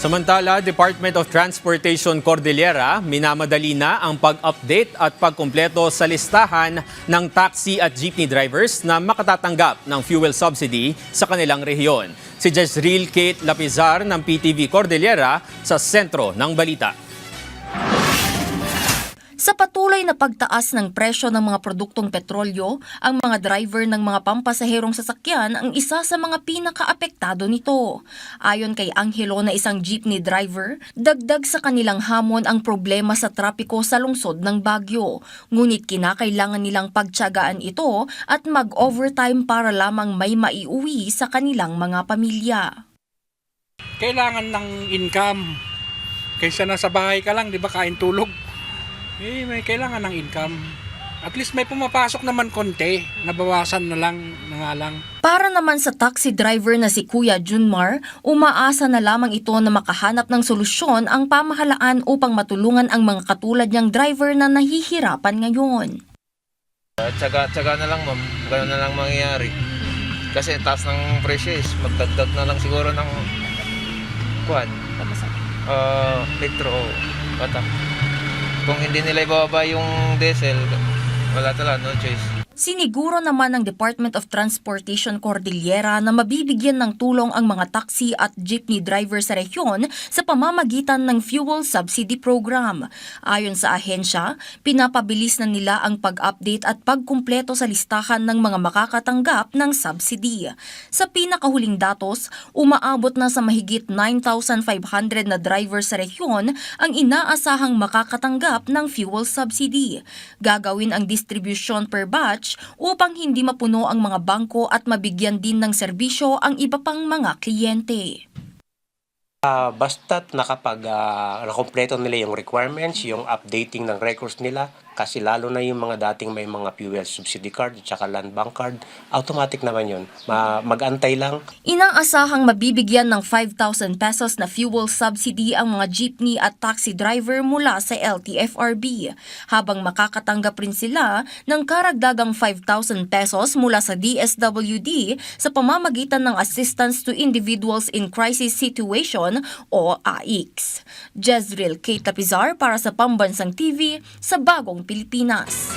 Samantala, Department of Transportation Cordillera minamadali na ang pag-update at pagkumpleto sa listahan ng taxi at jeepney drivers na makatatanggap ng fuel subsidy sa kanilang rehiyon. Si Jezreel Kate Lapizar ng PTV Cordillera sa sentro ng balita. Sa patuloy na pagtaas ng presyo ng mga produktong petrolyo, ang mga driver ng mga pampasaherong sasakyan ang isa sa mga pinakaapektado nito. Ayon kay Angelo na isang jeepney driver, dagdag sa kanilang hamon ang problema sa trapiko sa lungsod ng Baguio. Ngunit kinakailangan nilang pagtiyagaan ito at mag-overtime para lamang may maiuwi sa kanilang mga pamilya. Kailangan ng income. Kaysa nasa bahay ka lang, di ba, kain tulog. May kailangan ng income. At least may pumapasok naman konti. Nabawasan na lang, na nga lang. Para naman sa taxi driver na si Kuya Junmar, umaasa na lamang ito na makahanap ng solusyon ang pamahalaan upang matulungan ang mga katulad niyang driver na nahihirapan ngayon. Tsaga na lang, ma'am. Gano'n na lang mangyayari. Kasi taas ng presyo is magdagdag na lang siguro ng litro o patak. Kung hindi nila ibababa yung diesel, wala talaga, no choice. Siniguro naman ng Department of Transportation Cordillera na mabibigyan ng tulong ang mga taxi at jeepney driver sa rehiyon sa pamamagitan ng fuel subsidy program. Ayon sa ahensya, pinapabilis na nila ang pag-update at pagkumpleto sa listahan ng mga makakatanggap ng subsidy. Sa pinakahuling datos, umaabot na sa mahigit 9,500 na driver sa rehiyon ang inaasahang makakatanggap ng fuel subsidy. Gagawin ang distribution per batch upang hindi mapuno ang mga bangko at mabigyan din ng serbisyo ang iba pang mga kliyente. Basta't nakompleto nila yung requirements, yung updating ng records nila, kasi lalo na yung mga dating may mga fuel subsidy card at saka land bank card, automatic naman yun. Mag-antay lang. Inaasahang mabibigyan ng 5,000 pesos na fuel subsidy ang mga jeepney at taxi driver mula sa LTFRB, habang makakatanggap rin sila ng karagdagang 5,000 pesos mula sa DSWD sa pamamagitan ng Assistance to Individuals in Crisis Situation o AICS. Jezreel Kate Lapizar para sa Pambansang TV sa Bagong Pilipinas.